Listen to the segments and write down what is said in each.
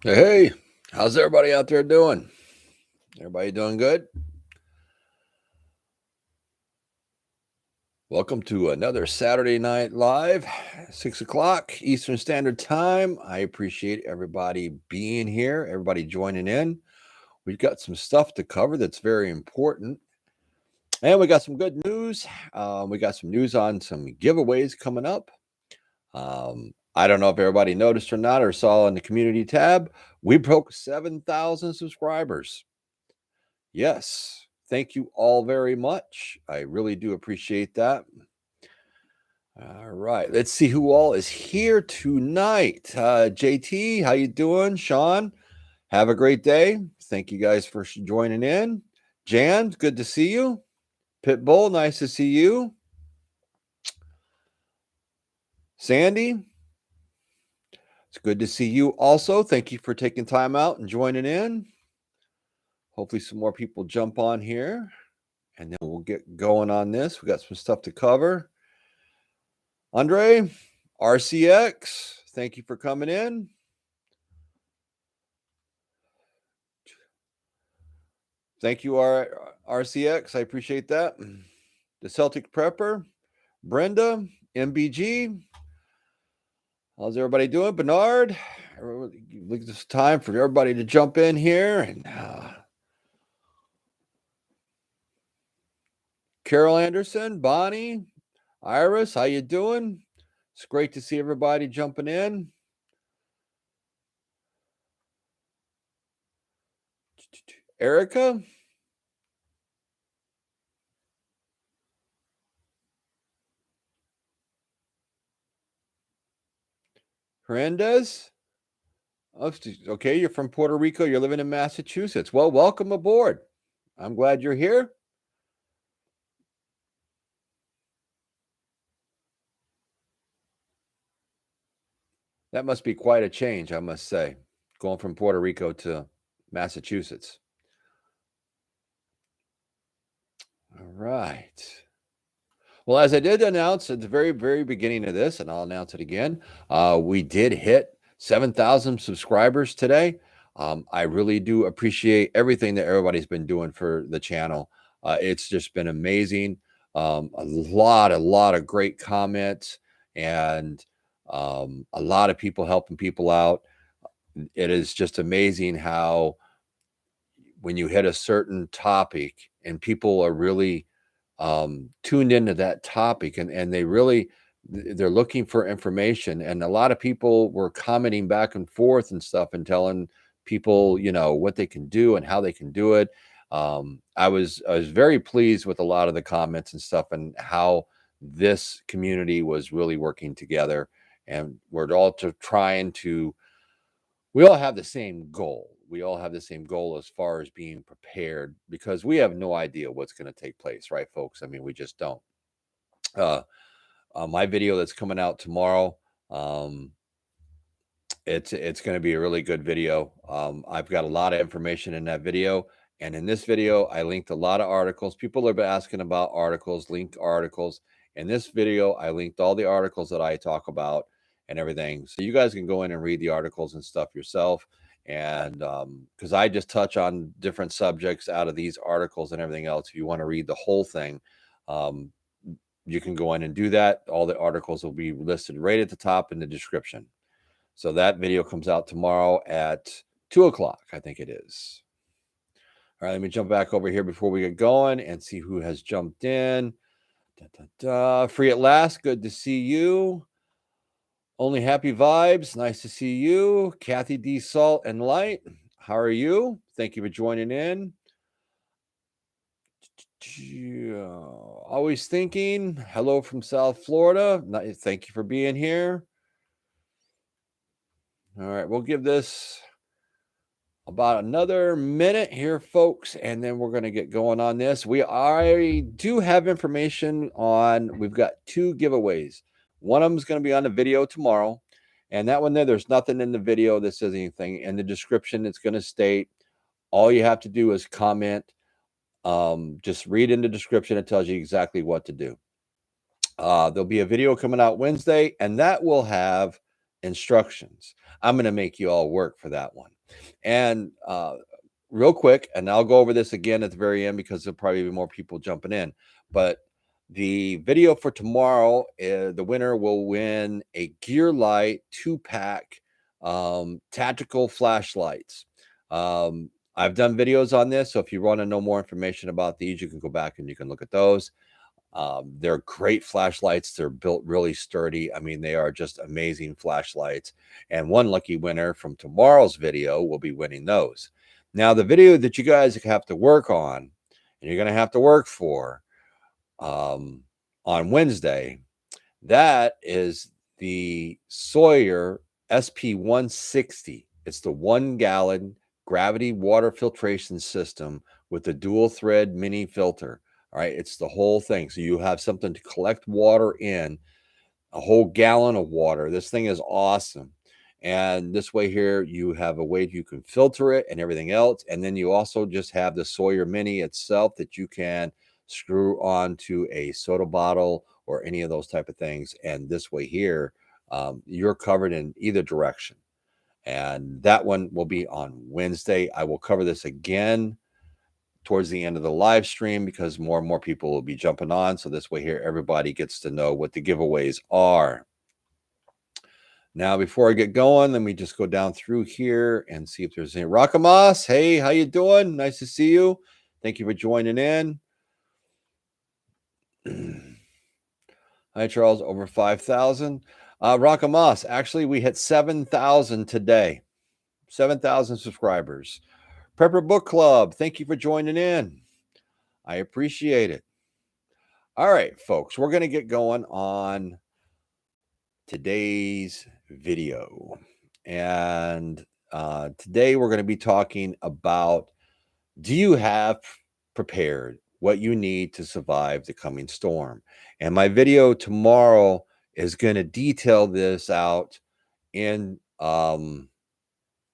Hey, how's everybody out there doing? Everybody doing good? Welcome to another Saturday Night Live, 6 o'clock Eastern Standard Time. I appreciate everybody being here, everybody joining in. We've got some stuff to cover that's very important. And we got some good news. We got some news on some giveaways coming up. I don't know if everybody noticed or not or saw in the community tab, we broke 7,000 subscribers. Yes. Thank you all very much. I really do appreciate that. All right. Let's see who all is here tonight. JT, how you doing? Sean, have a great day. Thank you guys for joining in. Jan, good to see you. Pitbull, nice to see you. Sandy, it's good to see you also. Thank you for taking time out and joining in. Hopefully some more people jump on here, and then we'll get going on this. We got some stuff to cover. Andre, RCX, thank you for coming in. Thank you, RCX. I appreciate that. The Celtic Prepper, Brenda, MBG. How's everybody doing? Bernard, it's time for everybody to jump in here. And Carol Anderson, Bonnie, Iris, how you doing? It's great to see everybody jumping in. Erica. Hernandez. Okay, you're from Puerto Rico. You're living in Massachusetts. Well, welcome aboard. I'm glad you're here. That must be quite a change, I must say, going from Puerto Rico to Massachusetts. All right. Well, as I did announce at the very, very beginning of this, and I'll announce it again, we did hit 7,000 subscribers today. I really do appreciate everything that everybody's been doing for the channel. It's just been amazing. A lot of great comments and a lot of people helping people out. It is just amazing how when you hit a certain topic and people are really tuned into that topic and they're looking for information, and a lot of people were commenting back and forth and stuff and telling people what they can do and how they can do it. I was very pleased with a lot of the comments and stuff and how this community was really working together, and we're all we all have the same goal. We all have the same goal as far as being prepared, because we have no idea what's going to take place, right, folks? I mean, we just don't. My video that's coming out tomorrow, it's going to be a really good video. I've got a lot of information in that video, and in this video, I linked a lot of articles. People have been asking about articles, linked articles. In this video, I linked all the articles that I talk about and everything, so you guys can go in and read the articles and stuff yourself. And because I just touch on different subjects out of these articles and everything else, if you want to read the whole thing, you can go in and do that. All the articles will be listed right at the top in the description. So that video comes out tomorrow at 2 o'clock, I think it is. All right, let me jump back over here before we get going and see who has jumped in. Free at last, good to see you. Only happy vibes, nice to see you. Kathy D. Salt and Light, how are you? Thank you for joining in. Always thinking, hello from South Florida. Thank you for being here. All right, we'll give this about another minute here, folks, and then we're going to get going on this. We already do have information on, we've got 2 giveaways. One of them is going to be on the video tomorrow, and that one there's nothing in the video that says anything. In the description, it's going to state, all you have to do is comment. Just read in the description. It tells you exactly what to do. There'll be a video coming out Wednesday, and that will have instructions. I'm going to make you all work for that one. And real quick, and I'll go over this again at the very end because there'll probably be more people jumping in. But the video for tomorrow, the winner will win a Gear Light 2-pack tactical flashlights. I've done videos on this, so if you want to know more information about these, you can go back and you can look at those. They're great flashlights. They're built really sturdy. I mean, they are just amazing flashlights. And one lucky winner from tomorrow's video will be winning those. Now, the video that you guys have to work on, and you're going to have to work for on Wednesday, that is the Sawyer SP160. It's the 1-gallon gravity water filtration system with the dual thread mini filter. All right, it's the whole thing. So you have something to collect water in, a whole gallon of water. This thing is awesome. And this way here, you have a way you can filter it and everything else. And then you also just have the Sawyer Mini itself that you can screw onto a soda bottle or any of those type of things. And this way here, you're covered in either direction. And that one will be on Wednesday. I will cover this again towards the end of the live stream because more and more people will be jumping on. So this way here, everybody gets to know what the giveaways are. Now, before I get going, let me just go down through here and see if there's any. Rakamas, hey, how you doing? Nice to see you. Thank you for joining in. Hi, Charles, over 5,000. Rakamas, actually, we hit 7,000 today. 7,000 subscribers. Prepper Book Club, thank you for joining in. I appreciate it. All right, folks, we're going to get going on today's video. And today we're going to be talking about, do you have prepared what you need to survive the coming storm? And my video tomorrow is going to detail this out in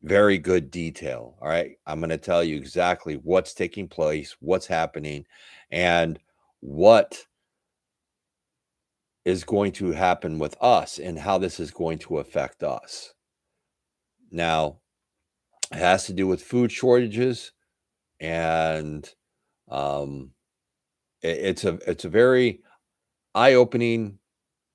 very good detail. All right. I'm going to tell you exactly what's taking place, what's happening, and what is going to happen with us and how this is going to affect us. Now, it has to do with food shortages, and it's a very eye-opening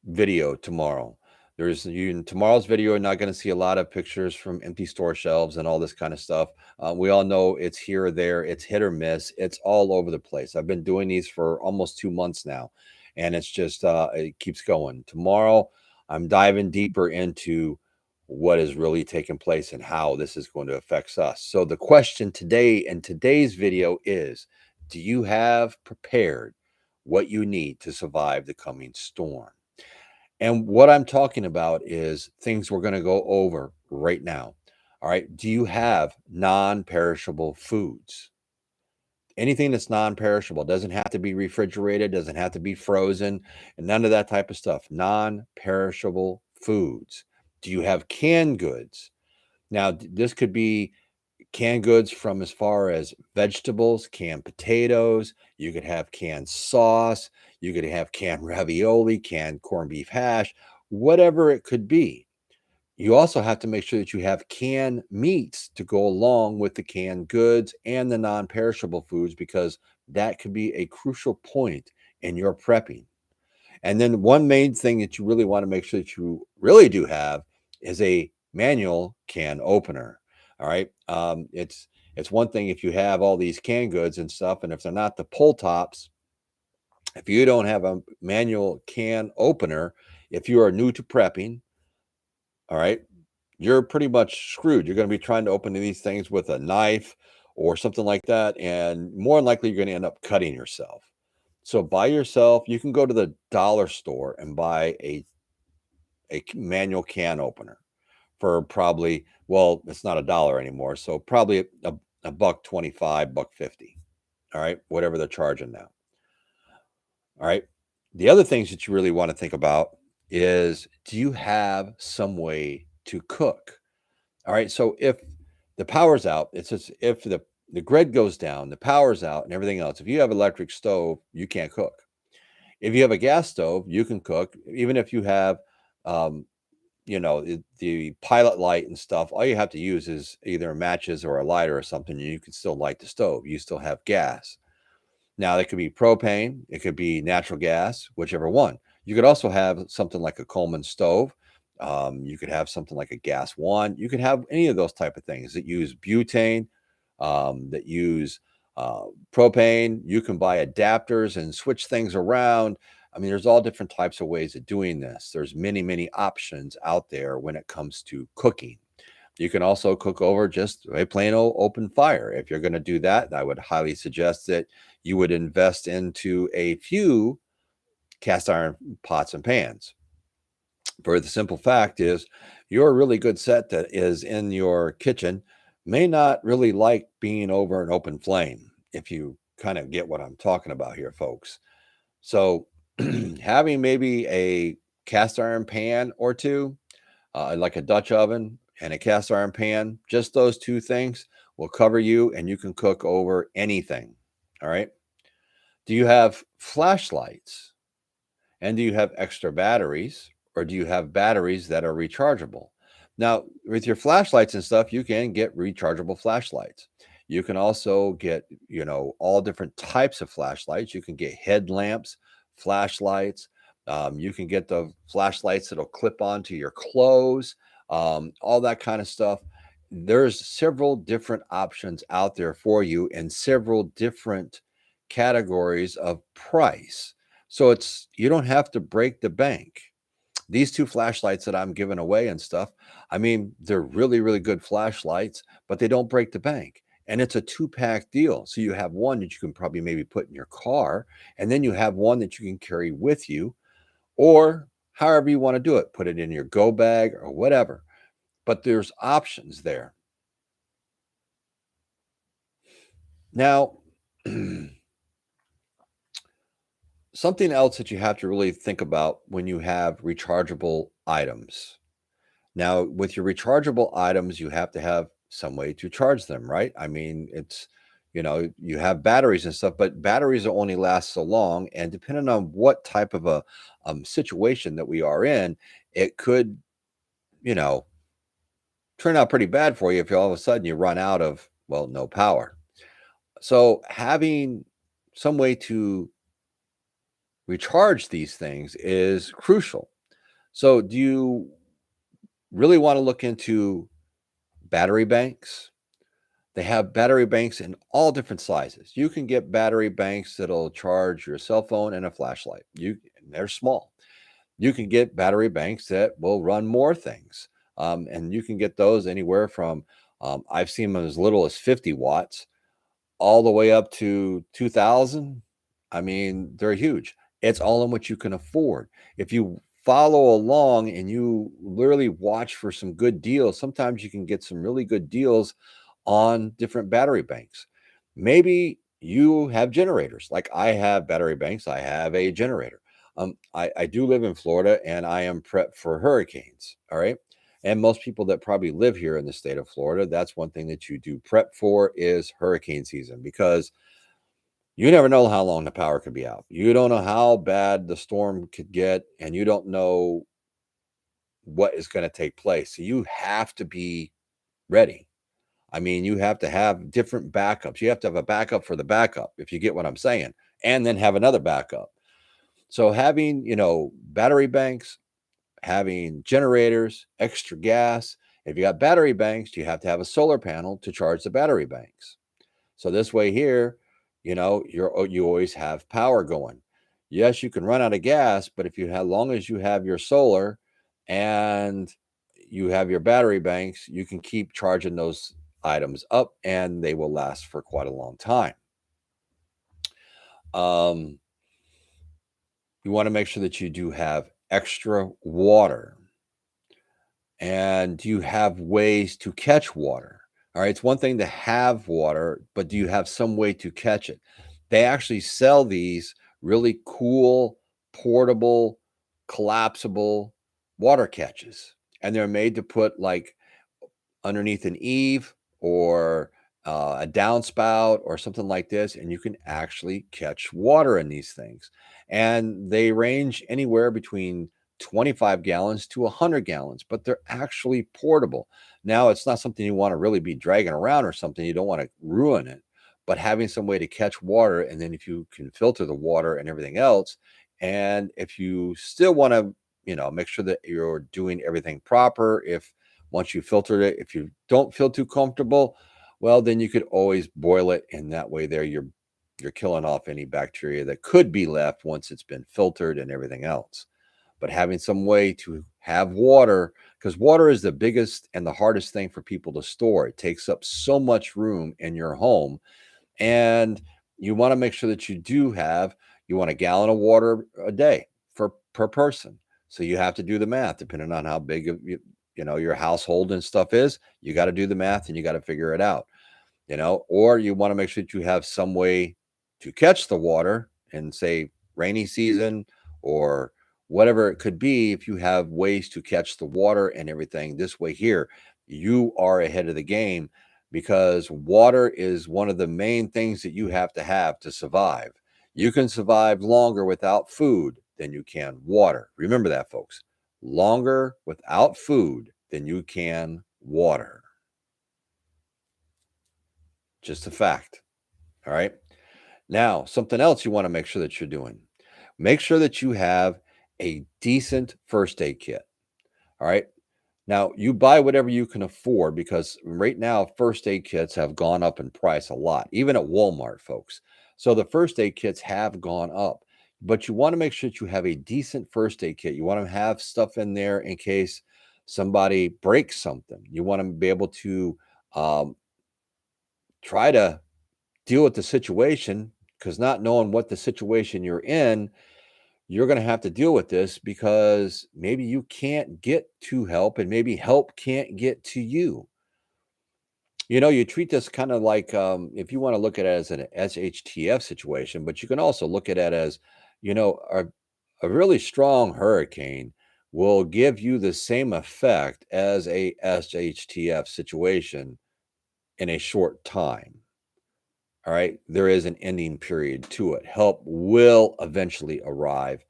video tomorrow. In tomorrow's video, you're not going to see a lot of pictures from empty store shelves and all this kind of stuff. We all know it's here or there. It's hit or miss. It's all over the place. I've been doing these for almost 2 months now, and it's just it keeps going. Tomorrow, I'm diving deeper into what is really taking place and how this is going to affect us. So the question today in today's video is, do you have prepared what you need to survive the coming storm? And what I'm talking about is things we're going to go over right now. All right. Do you have non-perishable foods? Anything that's non-perishable, doesn't have to be refrigerated, doesn't have to be frozen, and none of that type of stuff. Non-perishable foods. Do you have canned goods? Now, this could be canned goods from as far as vegetables, canned potatoes. You could have canned sauce. You could have canned ravioli, canned corned beef hash, whatever it could be. You also have to make sure that you have canned meats to go along with the canned goods and the non-perishable foods, because that could be a crucial point in your prepping. And then one main thing that you really want to make sure that you really do have is a manual can opener. All right. It's one thing if you have all these canned goods and stuff, and if they're not the pull tops, if you don't have a manual can opener, if you are new to prepping, all right, you're pretty much screwed. You're going to be trying to open these things with a knife or something like that, and more than likely you're going to end up cutting yourself. So by yourself, you can go to the dollar store and buy a manual can opener for probably, well, it's not $1 anymore, so probably a $1.25, $1.50. All right, whatever they're charging now. All right. The other things that you really want to think about is, do you have some way to cook? All right. So if the power's out, it's just, if the grid goes down, the power's out and everything else. If you have an electric stove, you can't cook. If you have a gas stove, you can cook. Even if you have the pilot light and stuff, all you have to use is either matches or a lighter or something, and you can still light the stove. You still have gas. Now, it could be propane, it could be natural gas, whichever one. You could also have something like a Coleman stove. You could have something like a gas one. You could have any of those type of things that use butane, that use propane. You can buy adapters and switch things around. I mean, there's all different types of ways of doing this. There's many, many options out there when it comes to cooking. You can also cook over just a plain old open fire. If you're going to do that, I would highly suggest that you would invest into a few cast iron pots and pans. For the simple fact is, your really good set that is in your kitchen may not really like being over an open flame, if you kind of get what I'm talking about here, folks. So, having maybe a cast iron pan or two, like a Dutch oven and a cast iron pan, just those two things will cover you and you can cook over anything. All right. Do you have flashlights? And do you have extra batteries, or do you have batteries that are rechargeable? Now, with your flashlights and stuff, you can get rechargeable flashlights. You can also get, all different types of flashlights. You can get headlamps, flashlights. You can get the flashlights that'll clip onto your clothes, all that kind of stuff. There's several different options out there for you and several different categories of price. So you don't have to break the bank. These two flashlights that I'm giving away and stuff, I mean, they're really, really good flashlights, but they don't break the bank. And it's a two-pack deal. So you have one that you can probably maybe put in your car, and then you have one that you can carry with you, or however you want to do it. Put it in your go bag or whatever. But there's options there. Now, something else that you have to really think about when you have rechargeable items. Now, with your rechargeable items, you have to have some way to charge them, right? I mean, you have batteries and stuff, but batteries will only last so long. And depending on what type of a situation that we are in, it could, you know, turn out pretty bad for you if all of a sudden you run out of, well, no power. So having some way to recharge these things is crucial. So do you really want to look into battery banks? They have battery banks in all different sizes. You can get battery banks that'll charge your cell phone and a flashlight. They're small. You can get battery banks that will run more things. And you can get those anywhere from, I've seen them as little as 50 watts all the way up to 2000. I mean, they're huge. It's all in what you can afford. If you follow along and you literally watch for some good deals, sometimes you can get some really good deals on different battery banks. Maybe you have generators. Like I have battery banks, I have a generator. I do live in Florida and I am prepped for hurricanes. All right. And most people that probably live here in the state of Florida, that's one thing that you do prep for is hurricane season, because you never know how long the power could be out. You don't know how bad the storm could get, and you don't know what is going to take place. So you have to be ready. I mean, you have to have different backups. You have to have a backup for the backup, if you get what I'm saying, and then have another backup. So having, battery banks, having generators, extra gas. If you got battery banks, you have to have a solar panel to charge the battery banks. So this way here, you always have power going. Yes, you can run out of gas, but if you have, long as you have your solar and you have your battery banks, you can keep charging those items up and they will last for quite a long time. You want to make sure that you do have extra water. And do you have ways to catch water? All right, it's one thing to have water, but do you have some way to catch it? They actually sell these really cool, portable, collapsible water catches, and they're made to put like underneath an eave or a downspout or something like this, and you can actually catch water in these things. And they range anywhere between 25 gallons to 100 gallons, but they're actually portable. Now, it's not something you want to really be dragging around or something. You don't want to ruin it, but having some way to catch water, and then if you can filter the water and everything else, and if you still want to, make sure that you're doing everything proper. If once you filtered it, if you don't feel too comfortable, well, then you could always boil it, and that way there you're killing off any bacteria that could be left once it's been filtered and everything else. But having some way to have water, because water is the biggest and the hardest thing for people to store. It takes up so much room in your home, and you want to make sure that you want a gallon of water a day per person. So you have to do the math depending on how big of your household and stuff is. You got to do the math and you got to figure it out. Or you want to make sure that you have some way to catch the water in, say, rainy season or whatever it could be. If you have ways to catch the water and everything this way here, you are ahead of the game, because water is one of the main things that you have to survive. You can survive longer without food than you can water. Remember that, folks. Longer without food than you can water. Just a fact. All right. Now, something else you want to make sure that you're doing. Make sure that you have a decent first aid kit. All right. Now, you buy whatever you can afford, because right now first aid kits have gone up in price a lot, even at Walmart, folks. So the first aid kits have gone up, but you want to make sure that you have a decent first aid kit. You want to have stuff in there in case somebody breaks something. You want to be able to try to deal with the situation, because not knowing what the situation you're in, you're going to have to deal with this, because maybe you can't get to help and maybe help can't get to you. You treat this kind of like, if you want to look at it as an SHTF situation, but you can also look at it as, a really strong hurricane will give you the same effect as a SHTF situation in a short time. All right. There is an ending period to it. Help will eventually arrive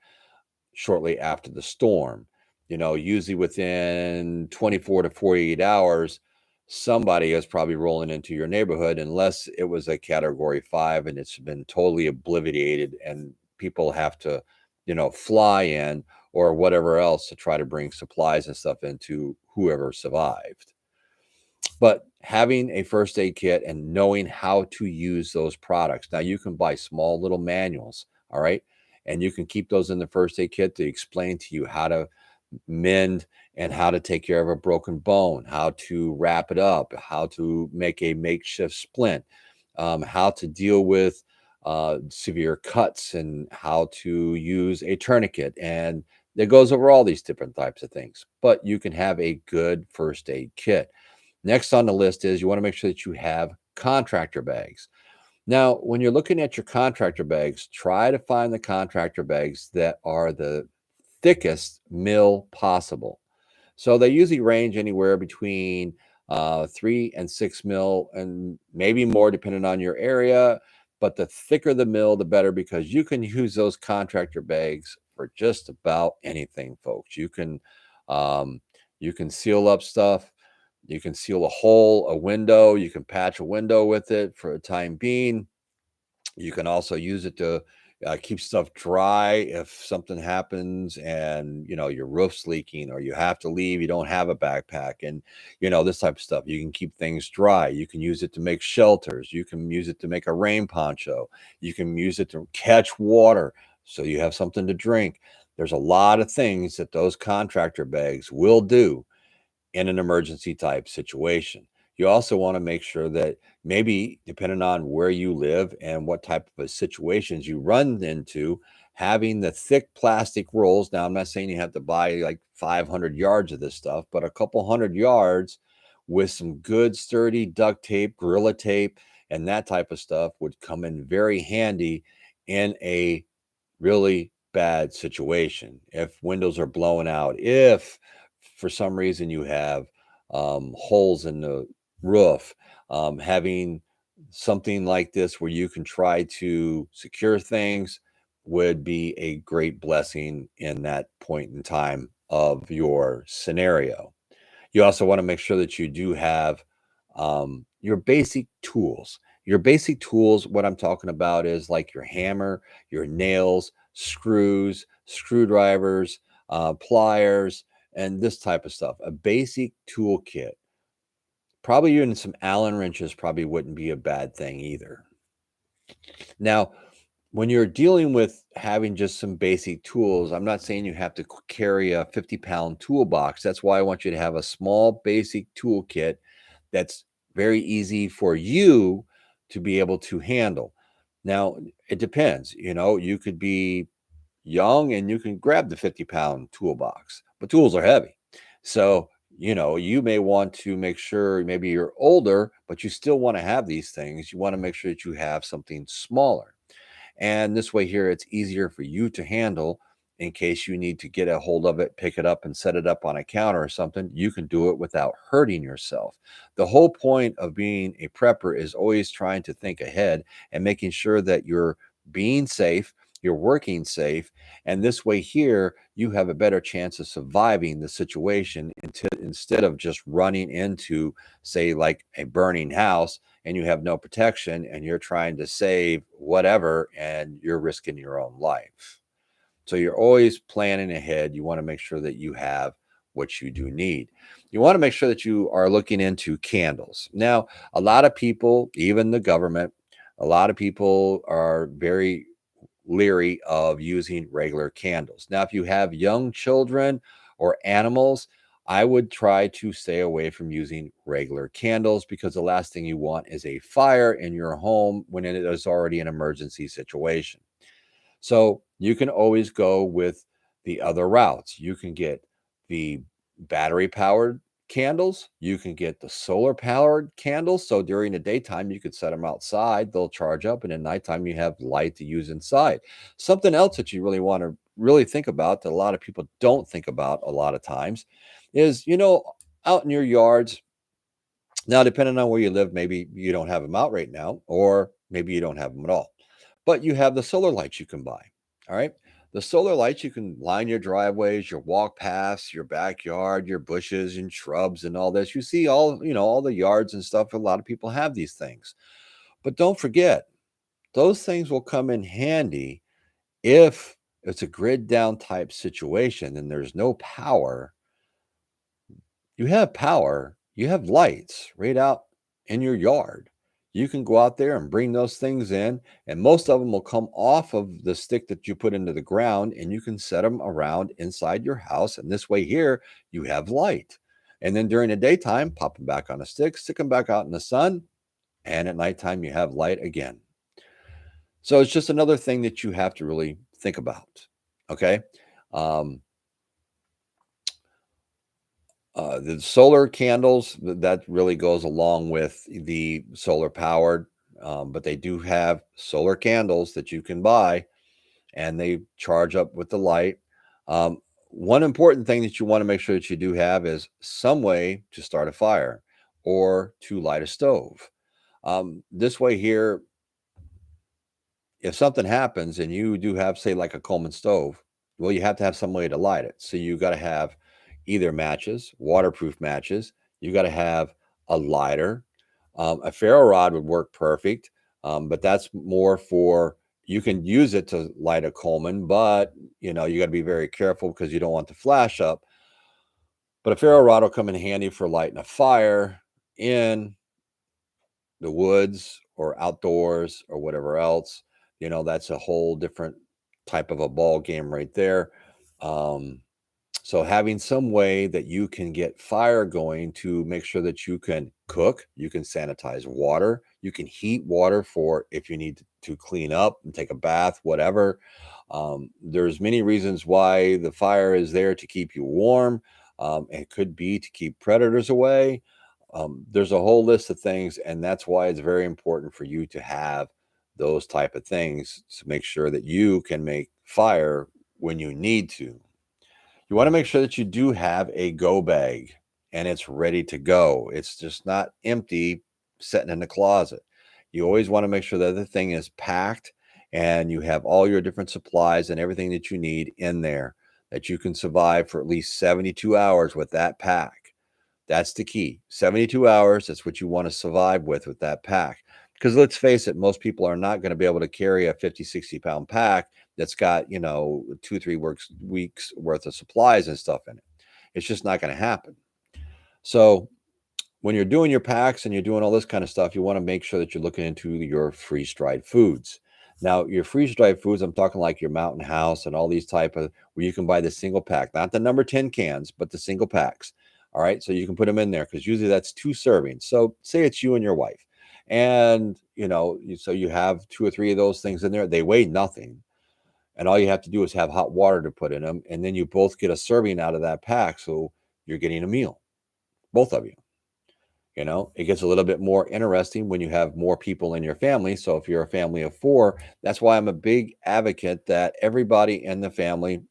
shortly after the storm. Usually within 24 to 48 hours, somebody is probably rolling into your neighborhood, unless it was a category 5 and it's been totally obliterated and people have to, fly in or whatever else to try to bring supplies and stuff into whoever survived. But having a first aid kit and knowing how to use those products. Now, you can buy small little manuals, all right? And you can keep those in the first aid kit to explain to you how to mend and how to take care of a broken bone, how to wrap it up, how to make a makeshift splint, how to deal with severe cuts, and how to use a tourniquet. And it goes over all these different types of things. But you can have a good first aid kit. Next on the list is you want to make sure that you have contractor bags. Now, when you're looking at your contractor bags, try to find the contractor bags that are the thickest mill possible. So they usually range anywhere between 3 and 6 mil, and maybe more depending on your area. But the thicker the mill, the better, because you can use those contractor bags for just about anything, folks. You can seal up stuff. You can seal a hole, a window. You can patch a window with it for a time being. You can also use it to keep stuff dry if something happens and your roof's leaking, or you have to leave, you don't have a backpack, and this type of stuff. You can keep things dry. You can use it to make shelters. You can use it to make a rain poncho. You can use it to catch water so you have something to drink. There's a lot of things that those contractor bags will do in an emergency type situation. You also want to make sure that, maybe depending on where you live and what type of situations you run into, having the thick plastic rolls. Now, I'm not saying you have to buy like 500 yards of this stuff, but a couple hundred yards with some good sturdy duct tape, Gorilla tape, and that type of stuff would come in very handy in a really bad situation. If windows are blowing out, if for some reason you have holes in the roof, having something like this where you can try to secure things would be a great blessing in that point in time of your scenario. You also want to make sure that you do have your basic tools. Your basic tools, what I'm talking about is like your hammer, your nails, screws, screwdrivers, pliers, and this type of stuff. A basic toolkit. Probably even some Allen wrenches probably wouldn't be a bad thing either. Now, when you're dealing with having just some basic tools, I'm not saying you have to carry a 50-pound toolbox. That's why I want you to have a small basic toolkit that's very easy for you to be able to handle. Now, it depends. You could be young and you can grab the 50-pound toolbox, but tools are heavy. So, you may want to make sure maybe you're older, but you still want to have these things. You want to make sure that you have something smaller. And this way here, it's easier for you to handle in case you need to get a hold of it, pick it up and set it up on a counter or something. You can do it without hurting yourself. The whole point of being a prepper is always trying to think ahead and making sure that you're being safe, you're working safe. And this way here, you have a better chance of surviving the situation instead of just running into, say, like a burning house and you have no protection and you're trying to save whatever and you're risking your own life. So you're always planning ahead. You want to make sure that you have what you do need. You want to make sure that you are looking into candles. Now, a lot of people, even the government, a lot of people are very leery of using regular candles. Now, if you have young children or animals, I would try to stay away from using regular candles because the last thing you want is a fire in your home when it is already an emergency situation. So you can always go with the other routes. You can get the battery powered candles. You can get the solar powered candles. So during the daytime, you could set them outside. They'll charge up. And at nighttime, you have light to use inside. Something else that you really want to really think about that a lot of people don't think about a lot of times is, out in your yards, now, depending on where you live, maybe you don't have them out right now, or maybe you don't have them at all. But you have the solar lights you can buy. All right. The solar lights you can line your driveways, your walk paths, your backyard, your bushes and shrubs and all this. You see all the yards and stuff. A lot of people have these things. But don't forget, those things will come in handy if it's a grid down type situation and there's no power. You have power, you have lights right out in your yard. You can go out there and bring those things in, and most of them will come off of the stick that you put into the ground, and you can set them around inside your house. And this way, here you have light. And then during the daytime, pop them back on a stick, stick them back out in the sun, and at nighttime, you have light again. So it's just another thing that you have to really think about. Okay. Um, the solar candles, that really goes along with the solar powered, but they do have solar candles that you can buy and they charge up with the light. Um, One important thing that you want to make sure that you do have is some way to start a fire or to light a stove. This way here, if something happens and you do have, say, like a Coleman stove, well, you have to have some way to light it. So you got to have either matches, waterproof matches. You got to have a lighter. A ferro rod would work perfect, but that's more for you can use it to light a Coleman, but you got to be very careful because you don't want the flash up. But a ferro rod will come in handy for lighting a fire in the woods or outdoors or whatever else. That's a whole different type of a ball game right there. um, so having some way that you can get fire going to make sure that you can cook, you can sanitize water, you can heat water for if you need to clean up and take a bath, whatever. There's many reasons why the fire is there to keep you warm. It could be to keep predators away. There's a whole list of things, and that's why it's very important for you to have those type of things to make sure that you can make fire when you need to. You want to make sure that you do have a go bag and it's ready to go. It's just not empty sitting in the closet. You always want to make sure that the thing is packed and you have all your different supplies and everything that you need in there, that you can survive for at least 72 hours with that pack. That's the key. 72 hours, that's what you want to survive with that pack. Because let's face it, most people are not going to be able to carry a 50, 60-pound pack that's got, 2, 3 weeks worth of supplies and stuff in it. It's just not going to happen. So when you're doing your packs and you're doing all this kind of stuff, you want to make sure that you're looking into your freeze-dried foods. Now, your freeze-dried foods, I'm talking like your Mountain House and all these type of, where you can buy the single pack, not the number 10 cans, but the single packs. All right. So you can put them in there because usually that's 2 servings. So say it's you and your wife. And, so you have 2 or 3 of those things in there. They weigh nothing. And all you have to do is have hot water to put in them. And then you both get a serving out of that pack. So you're getting a meal, both of you. It gets a little bit more interesting when you have more people in your family. So if you're a family of 4, that's why I'm a big advocate that everybody in the family,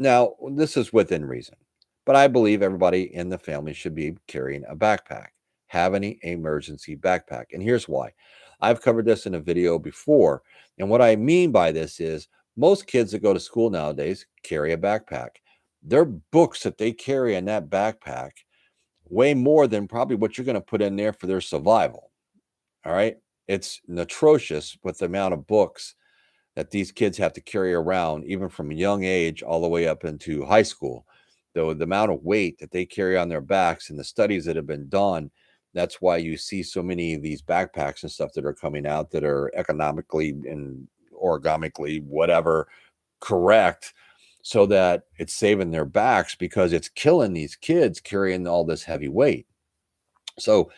now this is within reason, but I believe everybody in the family should be carrying a backpack, have an emergency backpack. And here's why. I've covered this in a video before. And what I mean by this is most kids that go to school nowadays carry a backpack. Their books that they carry in that backpack way more than probably what you're going to put in there for their survival. All right. It's atrocious with the amount of books that these kids have to carry around, even from a young age all the way up into high school. Though the amount of weight that they carry on their backs and the studies that have been done, that's why you see so many of these backpacks and stuff that are coming out that are economically and ergonomically, whatever, correct, so that it's saving their backs, because it's killing these kids carrying all this heavy weight. So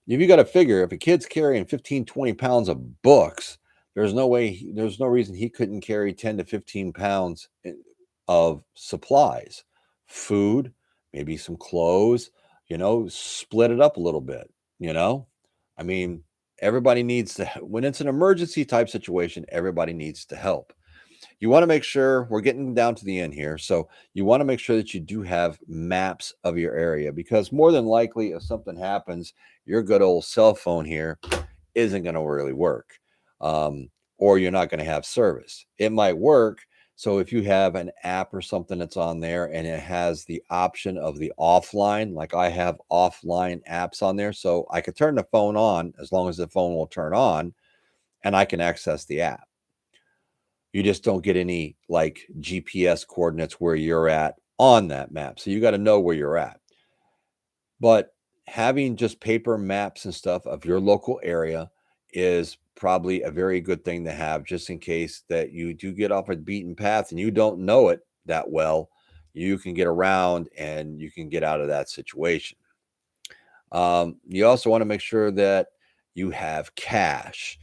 if you got to figure, if a kid's carrying 15, 20 pounds of books, there's no reason he couldn't carry 10 to 15 pounds of supplies, food, maybe some clothes, split it up a little bit, I mean, everybody needs to, when it's an emergency type situation, everybody needs to help. You want to make sure, we're getting down to the end here. So you want to make sure that you do have maps of your area, because more than likely, if something happens, your good old cell phone here isn't going to really work, or you're not going to have service. It might work. So if you have an app or something that's on there and it has the option of the offline, like I have offline apps on there, so I could turn the phone on as long as the phone will turn on and I can access the app. You just don't get any like GPS coordinates where you're at on that map. So you got to know where you're at. But having just paper maps and stuff of your local area is probably a very good thing to have, just in case that you do get off a beaten path and you don't know it that well. You can get around and you can get out of that situation. You also want to make sure that you have cash.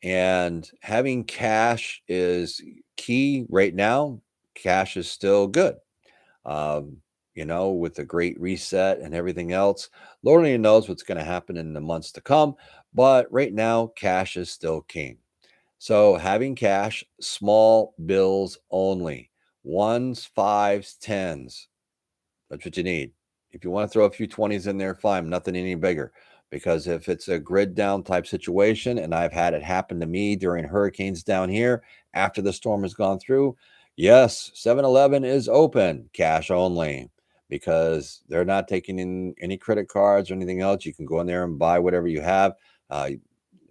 And having cash is key right now. Cash is still good. With the great reset and everything else, Lord only knows what's going to happen in the months to come. But right now, cash is still king. So having cash, small bills only, 1s, 5s, 10s. That's what you need. If you want to throw a few 20s in there, fine, nothing any bigger. Because if it's a grid down type situation, and I've had it happen to me during hurricanes down here after the storm has gone through, yes, 7-Eleven is open, cash only, because they're not taking in any credit cards or anything else. You can go in there and buy whatever you have.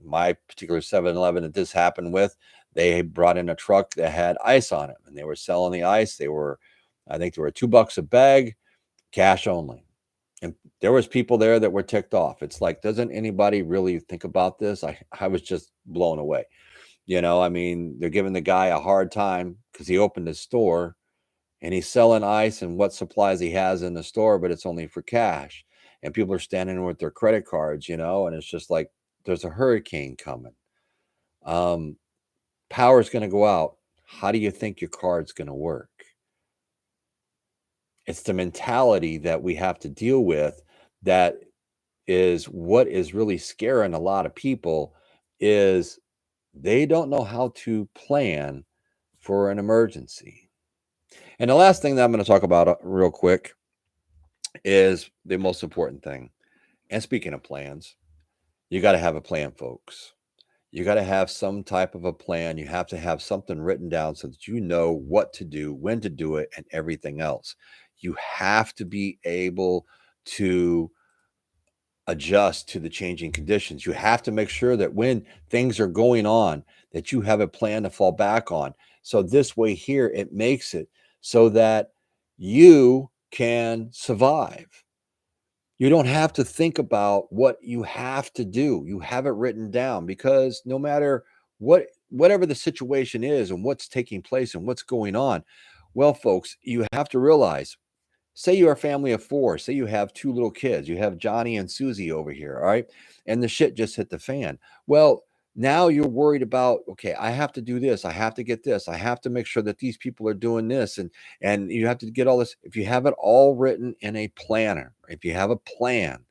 My particular 7-Eleven that this happened with, they brought in a truck that had ice on it, and they were selling the ice. I think they were $2 a bag, cash only. And there was people there that were ticked off. It's like, doesn't anybody really think about this? I was just blown away. I mean, they're giving the guy a hard time because he opened his store and he's selling ice and what supplies he has in the store, but it's only for cash. And people are standing with their credit cards, and it's just like, there's a hurricane coming. Power's going to go out. How do you think your card's going to work? It's the mentality that we have to deal with. That is what is really scaring a lot of people, is they don't know how to plan for an emergency. And the last thing that I'm going to talk about real quick is the most important thing. And speaking of plans, you got to have a plan, folks. You got to have some type of a plan. You have to have something written down so that you know what to do, when to do it, and everything else. You have to be able to adjust to the changing conditions. You have to make sure that when things are going on, that you have a plan to fall back on. So this way here, it makes it so that you can survive. You don't have to think about what you have to do. You have it written down, because no matter whatever the situation is and what's taking place and what's going on, well, folks, you have to realize, say you're a family of four, say you have two little kids, you have Johnny and Susie over here, all right? And the shit just hit the fan. Well, now you're worried about, okay, I have to do this, I have to get this, I have to make sure that these people are doing this, and you have to get all this. If you have it all written in a planner, if you have a plan,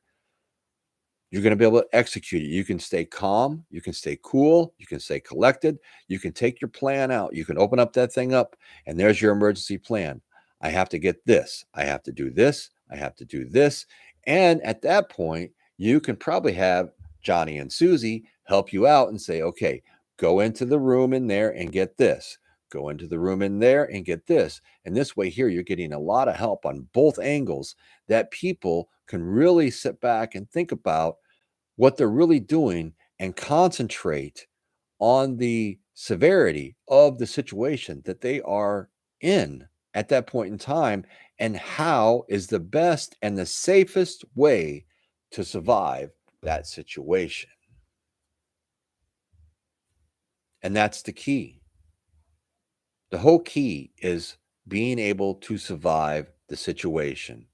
you're going to be able to execute it. You can stay calm, you can stay cool, you can stay collected, you can take your plan out, you can open up that thing up, and there's your emergency plan. I have to get this, I have to do this, I have to do this. And at that point, you can probably have Johnny and Susie help you out and say, okay, go into the room in there and get this. Go into the room in there and get this. And this way here, you're getting a lot of help on both angles, that people can really sit back and think about what they're really doing and concentrate on the severity of the situation that they are in at that point in time, and how is the best and the safest way to survive that situation. And that's the key. The whole key is being able to survive the situation.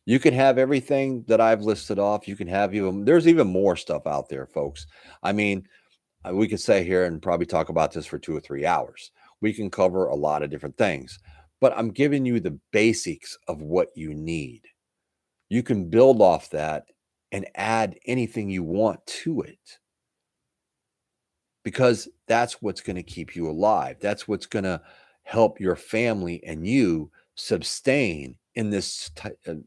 You can have everything that I've listed off. You can have there's even more stuff out there, folks. I mean, we could sit here and probably talk about this for 2 or 3 hours. We can cover a lot of different things, but I'm giving you the basics of what you need. You can build off that and add anything you want to it, because that's what's going to keep you alive. That's what's going to help your family and you sustain in this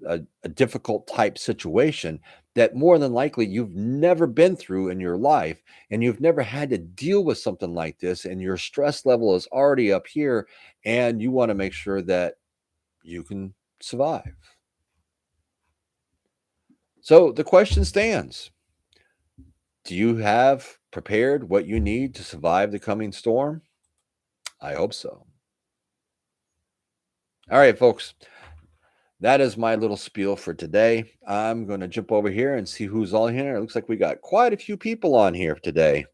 a difficult type situation that more than likely you've never been through in your life, and you've never had to deal with something like this, and your stress level is already up here, and you want to make sure that you can survive. So the question stands: do you have prepared what you need to survive the coming storm? I hope so. All right, folks, that is my little spiel for today. I'm going to jump over here and see who's all here. It looks like we got quite a few people on here today.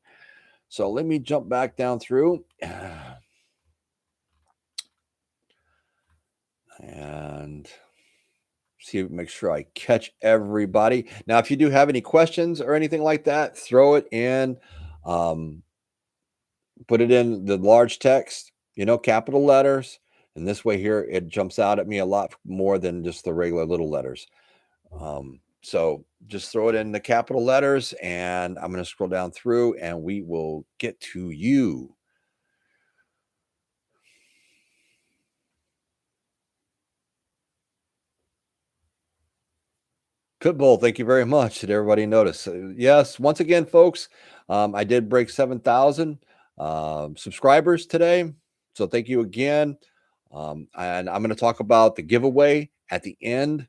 So let me jump back down through and see, make sure I catch everybody. Now, if you do have any questions or anything like that, throw it in, put it in the large text, capital letters. And this way here, it jumps out at me a lot more than just the regular little letters. So just throw it in the capital letters, and I'm going to scroll down through and we will get to you. Pitbull, thank you very much. Did everybody notice? Yes, once again, folks, I did break 7,000 subscribers today. So thank you again. And I'm going to talk about the giveaway at the end.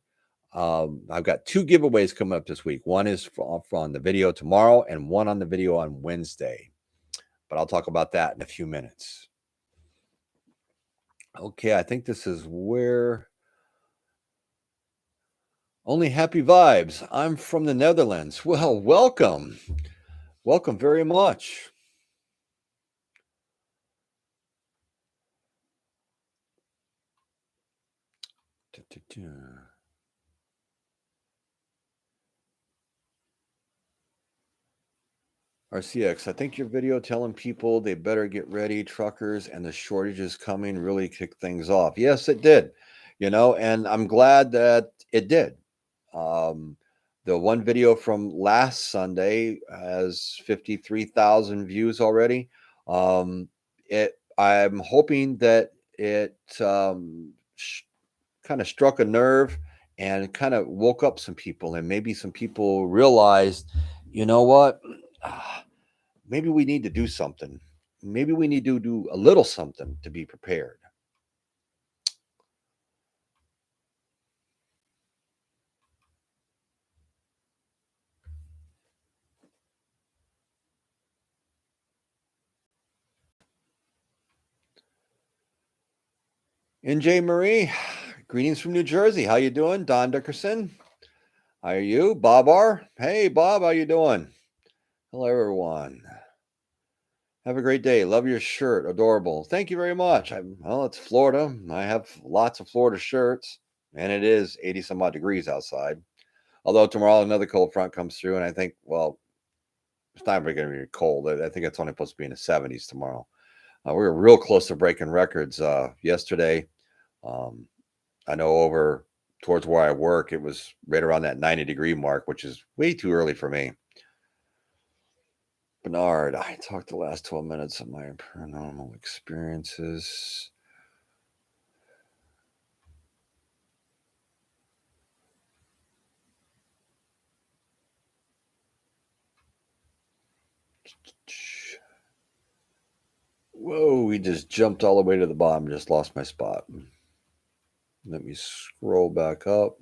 I've got 2 giveaways coming up this week. One is on the video tomorrow, and one on the video on Wednesday. But I'll talk about that in a few minutes. Okay, I think this is where only happy vibes. I'm from the Netherlands. Well, welcome. Welcome very much. RCX, I think your video telling people they better get ready, truckers, and the shortages coming really kicked things off. Yes, it did, and I'm glad that it did. The one video from last Sunday has 53,000 views already. I'm hoping that it kind of struck a nerve and kind of woke up some people, and maybe some people realized, you know what? maybe we need to do something. Maybe we need to do a little something to be prepared. NJ Marie, greetings from New Jersey. How you doing? Don Dickerson, how are you? Bob R. Hey, Bob, how you doing? Hello, everyone. Have a great day. Love your shirt. Adorable. Thank you very much. Well, it's Florida. I have lots of Florida shirts, and it is 80 some odd degrees outside. Although tomorrow another cold front comes through, and I think, well, it's not really going to be cold. I think it's only supposed to be in the 70s tomorrow. We were real close to breaking records yesterday. Um, I know over towards where I work, it was right around that 90-degree mark, which is way too early for me. Bernard, I talked the last 12 minutes of my paranormal experiences. Whoa, we just jumped all the way to the bottom. Just lost my spot. Let me scroll back up.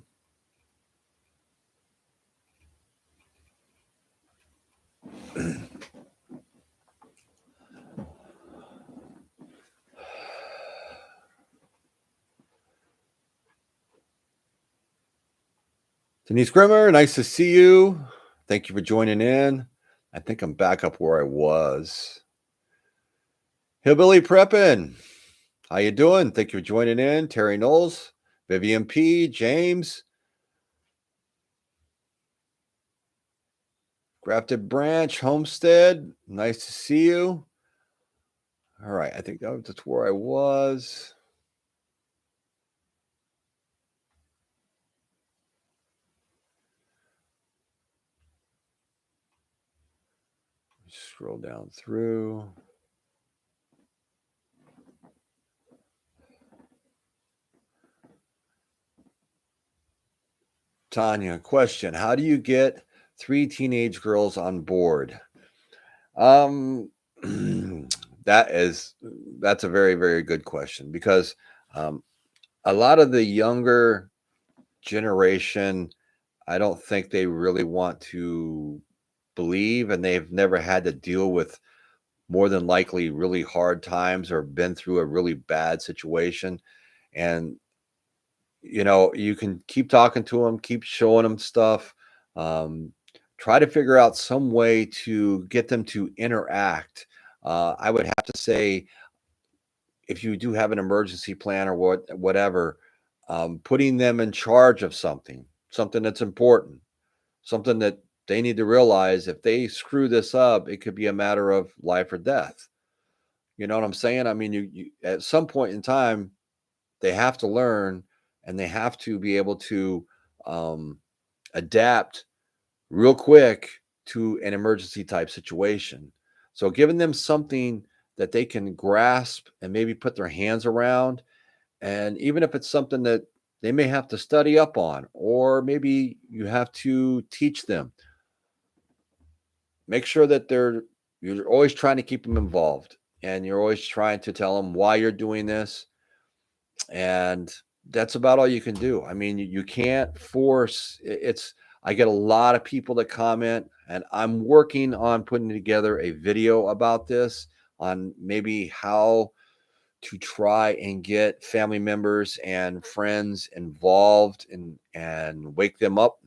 Denise Grimmer, nice to see you. Thank you for joining in. I think I'm back up where I was. Hillbilly Preppin', how you doing? Thank you for joining in. Terry Knowles, Vivian P, James, Grafted Branch, Homestead, nice to see you. All right, I think that's where I was. Scroll down through. Tanya, question: how do you get 3 teenage girls on board? That's a very, very good question, because a lot of the younger generation, I don't think they really want to believe, and they've never had to deal with more than likely really hard times or been through a really bad situation. And you can keep talking to them, keep showing them stuff, um, try to figure out some way to get them to interact. I would have to say, if you do have an emergency plan or whatever, putting them in charge of something that's important, something that they need to realize, if they screw this up, it could be a matter of life or death. You know what I'm saying? I mean, you at some point in time, they have to learn, and they have to be able to um, adapt real quick to an emergency type situation. So giving them something that they can grasp and maybe put their hands around, and even if it's something that they may have to study up on, or maybe you have to teach them, make sure that you're always trying to keep them involved, and you're always trying to tell them why you're doing this. And that's about all you can do. I mean, you can't force it's. I get a lot of people that comment, and I'm working on putting together a video about this, on maybe how to try and get family members and friends involved and wake them up.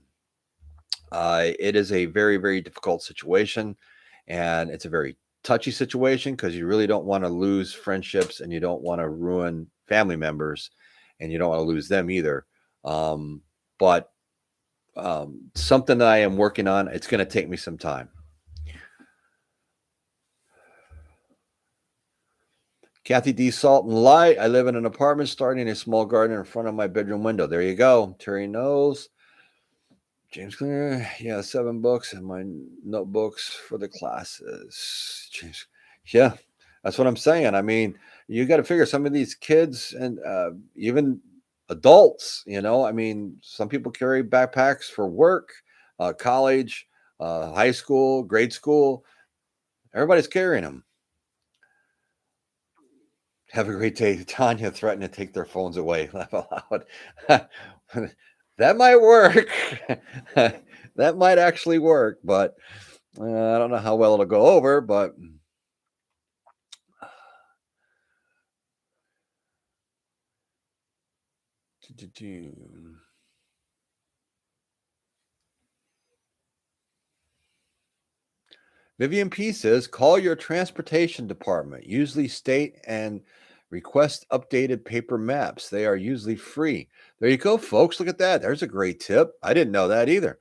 It is a very, very difficult situation, and it's a very touchy situation, because you really don't want to lose friendships, and you don't want to ruin family members, and you don't want to lose them either. But something that I am working on. It's going to take me some time. Kathy D. Salt and Light. I live in an apartment starting a small garden in front of my bedroom window. There you go. Terry knows. James Clear, yeah, 7 books and my notebooks for the classes. James, yeah, that's what I'm saying. I mean, you got to figure some of these kids, and even adults, I mean, some people carry backpacks for work, college, high school, grade school. Everybody's carrying them. Have a great day. Tanya threatened to take their phones away. Laugh out loud. That might work. That might actually work, but I don't know how well it'll go over. But Vivian P says, call your transportation department, usually state and request updated paper maps. They are usually free. There you go, folks. Look at that. There's a great tip. I didn't know that either.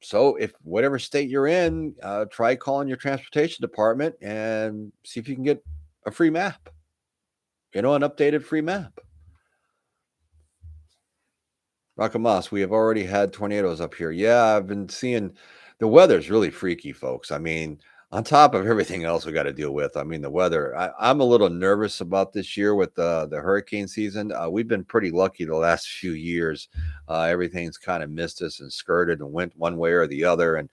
So, if whatever state you're in, try calling your transportation department and see if you can get a free map, an updated free map. Rakamas, we have already had tornadoes up here. Yeah, I've been seeing the weather's really freaky, folks. I mean, on top of everything else we got to deal with, I mean, the weather. I'm a little nervous about this year with the hurricane season. We've been pretty lucky the last few years. Everything's kind of missed us and skirted and went one way or the other, and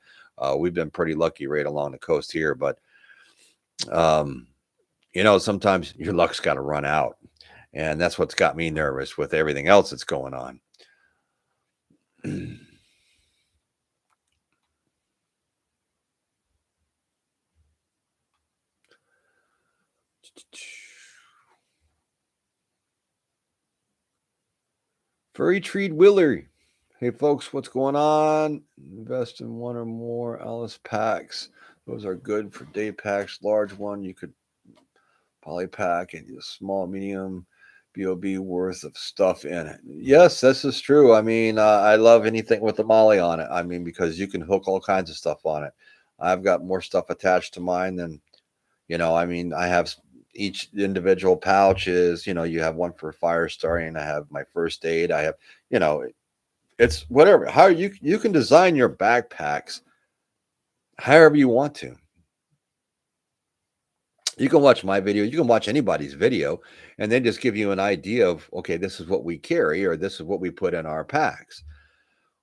we've been pretty lucky right along the coast here. But um, sometimes your luck's got to run out, and that's what's got me nervous with everything else that's going on. Furry Treed Willer. Hey, folks, what's going on? Invest in one or more Alice packs. Those are good for day packs. Large one, you could poly pack and a small, medium BOB worth of stuff in it. Yes, this is true. I mean, I love anything with the molly on it. I mean, because you can hook all kinds of stuff on it. I've got more stuff attached to mine than, I mean, I have each individual pouch is, you have one for fire starting. I have my first aid. I have, it's whatever. How you can design your backpacks however you want to. You can watch my video, you can watch anybody's video, and then just give you an idea of, okay, this is what we carry, or this is what we put in our packs.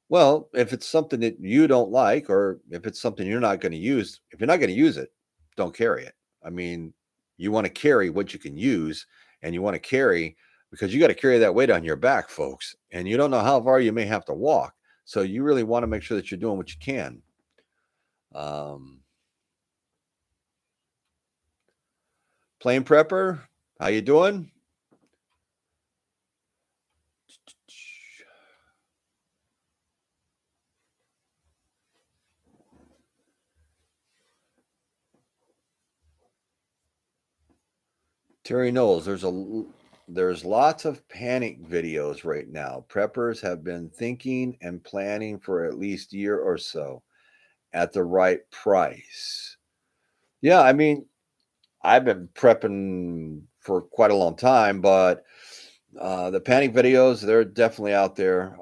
Well, if it's something that you don't like, or if it's something you're not going to use, if you're not going to use it, don't carry it. I mean, you want to carry what you can use, and you want to carry because you got to carry that weight on your back, folks, and you don't know how far you may have to walk. So you really want to make sure that you're doing what you can. Plain Prepper, how you doing? Terry Knowles, there's lots of panic videos right now. Preppers have been thinking and planning for at least a year or so at the right price. Yeah, I mean, I've been prepping for quite a long time, but the panic videos, they're definitely out there.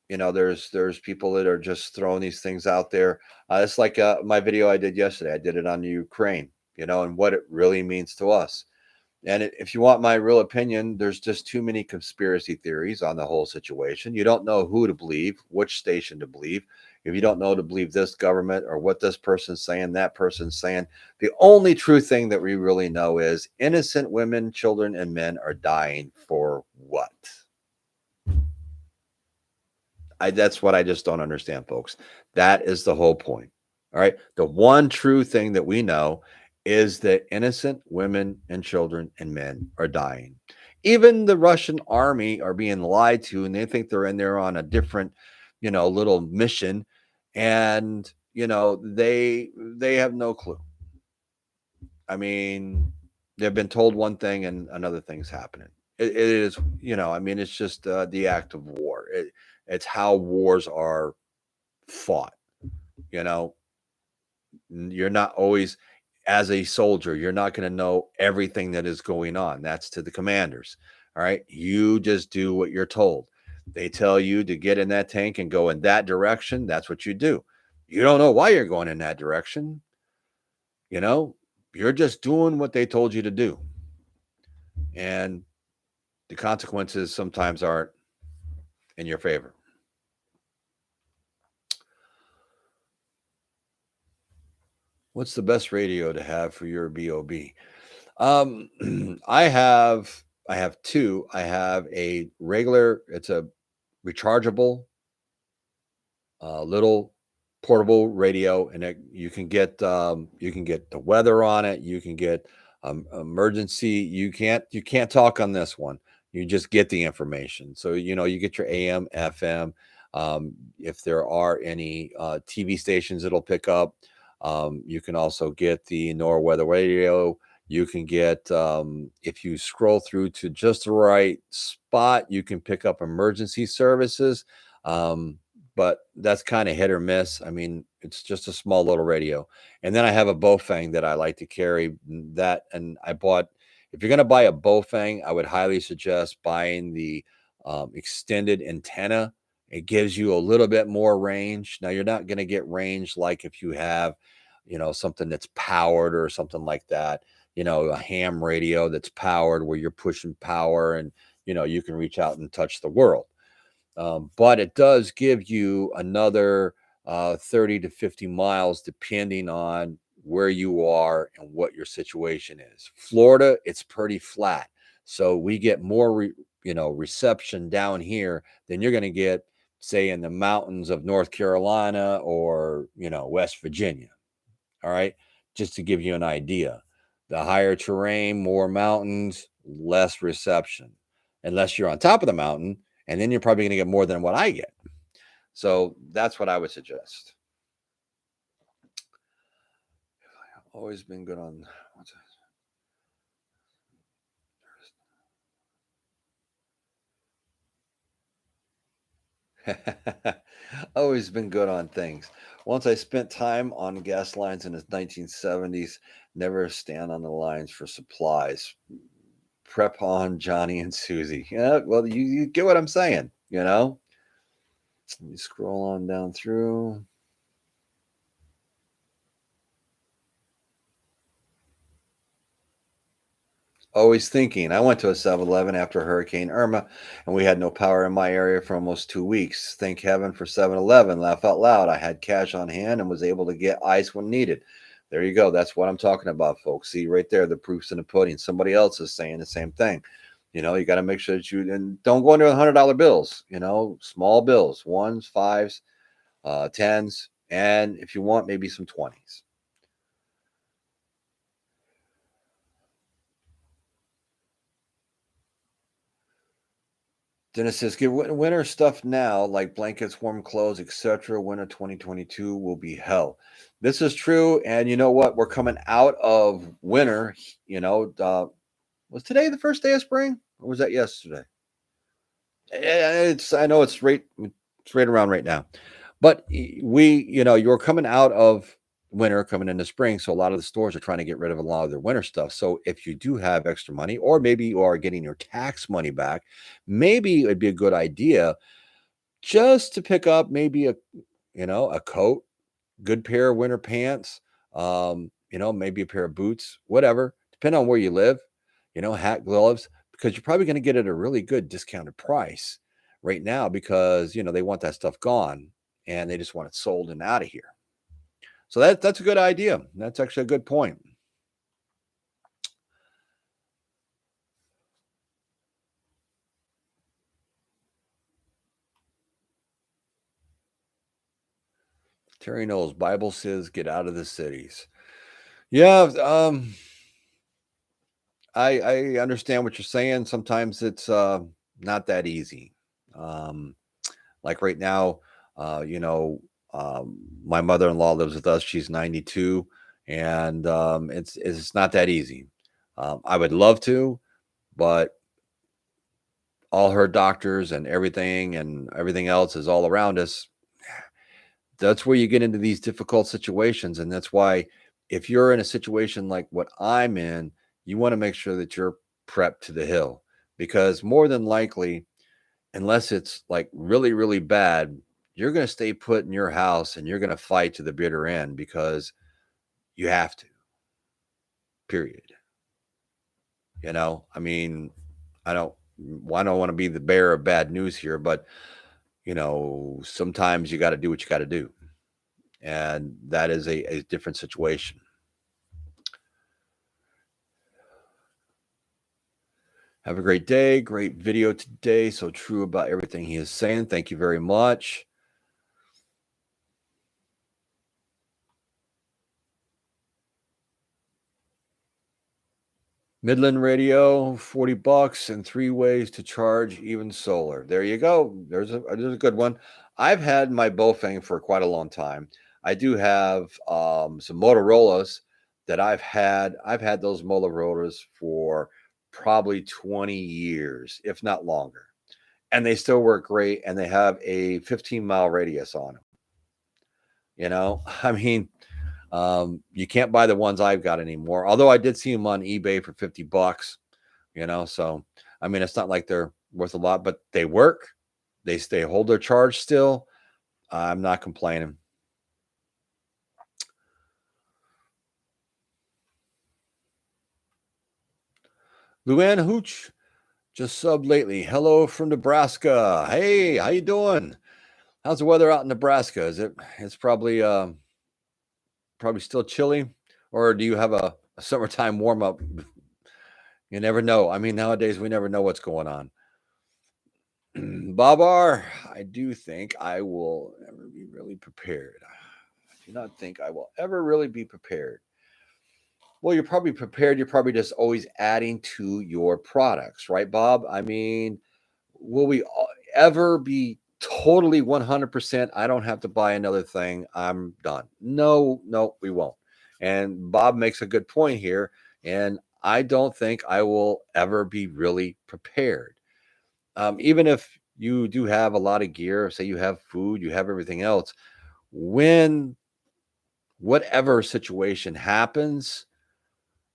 There's people that are just throwing these things out there. It's like my video I did yesterday. I did it on the Ukraine, and what it really means to us. And if you want my real opinion, there's just too many conspiracy theories on the whole situation. You don't know who to believe, which station to believe. If you don't know to believe this government or what this person's saying, that person's saying, the only true thing that we really know is innocent women, children, and men are dying for what? That's what I just don't understand, folks. That is the whole point. All right. The one true thing that we know is that innocent women and children and men are dying. Even the Russian army are being lied to, and they think they're in there on a different, little mission, and they have no clue. I mean, they've been told one thing and another thing's happening. It is, I mean, it's just the act of war. It's how wars are fought. You're not always, as a soldier, you're not going to know everything that is going on. That's to the commanders. All right. You just do what you're told. They tell you to get in that tank and go in that direction. That's what you do. You don't know why you're going in that direction. You're just doing what they told you to do. And the consequences sometimes aren't in your favor. What's the best radio to have for your BOB? Um, I have two. I have a regular. It's a rechargeable little portable radio, and you can get the weather on it. You can get emergency. You can't talk on this one. You just get the information. So you get your AM, FM. If there are any TV stations, it'll pick up. You can also get the NOAA weather radio. You can get if you scroll through to just the right spot, you can pick up emergency services. Um, but that's kind of hit or miss. I mean, it's just a small little radio. And then I have a Bofang that I like to carry. And I bought, if you're going to buy a Bofang, I would highly suggest buying the extended antenna. It gives you a little bit more range. Now, you're not going to get range like if you have, something that's powered or something like that, a ham radio that's powered where you're pushing power and, you can reach out and touch the world. But it does give you another 30 to 50 miles, depending on where you are and what your situation is. Florida, it's pretty flat. So we get more, reception down here than you're going to get, say, in the mountains of North Carolina or, West Virginia. All right. Just to give you an idea. The higher terrain, more mountains, less reception, unless you're on top of the mountain, and then you're probably going to get more than what I get. So that's what I would suggest. Always been good on always been good on things. Once I spent time on gas lines in the 1970s, never stand on the lines for supplies. Prep on Johnny and Susie. Yeah, well, you get what I'm saying, You scroll on down through. Always thinking. I went to a 7-Eleven after Hurricane Irma, and we had no power in my area for almost 2 weeks. Thank heaven for 7-Eleven. Laugh out loud. I had cash on hand and was able to get ice when needed. There you go. That's what I'm talking about, folks. See right there, the proof's in the pudding. Somebody else is saying the same thing. You got to make sure that and don't go into $100 bills. Small bills, ones, fives, tens, and if you want, maybe some 20s. Dennis says, get winter stuff now, like blankets, warm clothes, etc. Winter 2022 will be hell. This is true. And you know what? We're coming out of winter. Was today the first day of spring? Or was that yesterday? I know it's right around right now. But you're coming out of winter, coming into spring. So a lot of the stores are trying to get rid of a lot of their winter stuff. So if you do have extra money, or maybe you are getting your tax money back, maybe it'd be a good idea just to pick up maybe a coat, good pair of winter pants, maybe a pair of boots, whatever, depending on where you live, hat, gloves, because you're probably going to get it at a really good discounted price right now because, they want that stuff gone and they just want it sold and out of here. So that's a good idea. That's actually a good point. Terry Knowles, Bible says, get out of the cities. Yeah, I understand what you're saying. Sometimes it's not that easy. Like right now, my mother-in-law lives with us. She's 92, and it's not that easy. I would love to, but all her doctors and everything else is all around us. That's where you get into these difficult situations, and that's why if you're in a situation like what I'm in, you want to make sure that you're prepped to the hill, because more than likely, unless it's like really, really bad, you're going to stay put in your house and you're going to fight to the bitter end because you have to, period. I mean, I don't want to be the bearer of bad news here, but sometimes you got to do what you got to do. And that is a different situation. Have a great day. Great video today. So true about everything he is saying. Thank you very much. Midland Radio, $40 and 3 ways to charge even solar. There you go. There's a good one. I've had my Bofang for quite a long time. I do have some Motorola's that I've had. I've had those Motorola's for probably 20 years, if not longer. And they still work great, and they have a 15-mile radius on them. I mean, you can't buy the ones I've got anymore. Although I did see them on eBay for $50, so I mean, it's not like they're worth a lot, but they work. They hold their charge still. I'm not complaining. Luann Hooch just subbed lately. Hello from Nebraska. Hey, how you doing? How's the weather out in Nebraska? It's probably still chilly, or do you have a summertime warm up? You never know. I mean, nowadays we never know what's going on. Babar, I do think I will ever be really prepared. I do not think I will ever really be prepared. Well, you're probably prepared. You're probably just always adding to your products, right, Bob? I mean, will we ever be totally 100%? I don't have to buy another thing. I'm done. No, we won't. And Bob makes a good point here. And I don't think I will ever be really prepared. Even if you do have a lot of gear, say you have food, you have everything else, when whatever situation happens,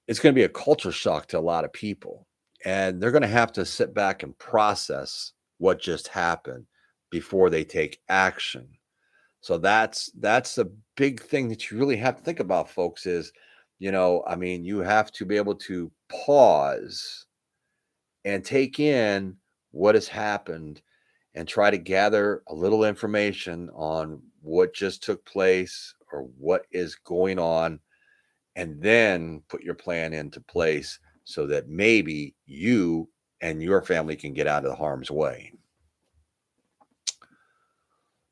it's going to be a culture shock to a lot of people. And they're going to have to sit back and process what just happened before they take action. So that's the big thing that you really have to think about, folks, is, I mean, you have to be able to pause and take in what has happened and try to gather a little information on what just took place or what is going on, and then put your plan into place so that maybe you and your family can get out of the harm's way.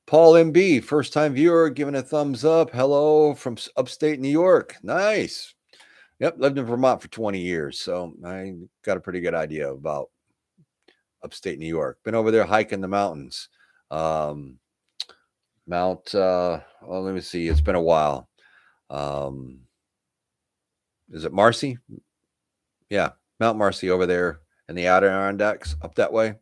Paul MB, first time viewer, giving a thumbs up. Hello from upstate New York. Nice. Yep, lived in Vermont for 20 years, so I got a pretty good idea about upstate New York. Been over there hiking the mountains. Let me see. It's been a while. Is it Marcy? Yeah, Mount Marcy over there in the Adirondacks, up that way.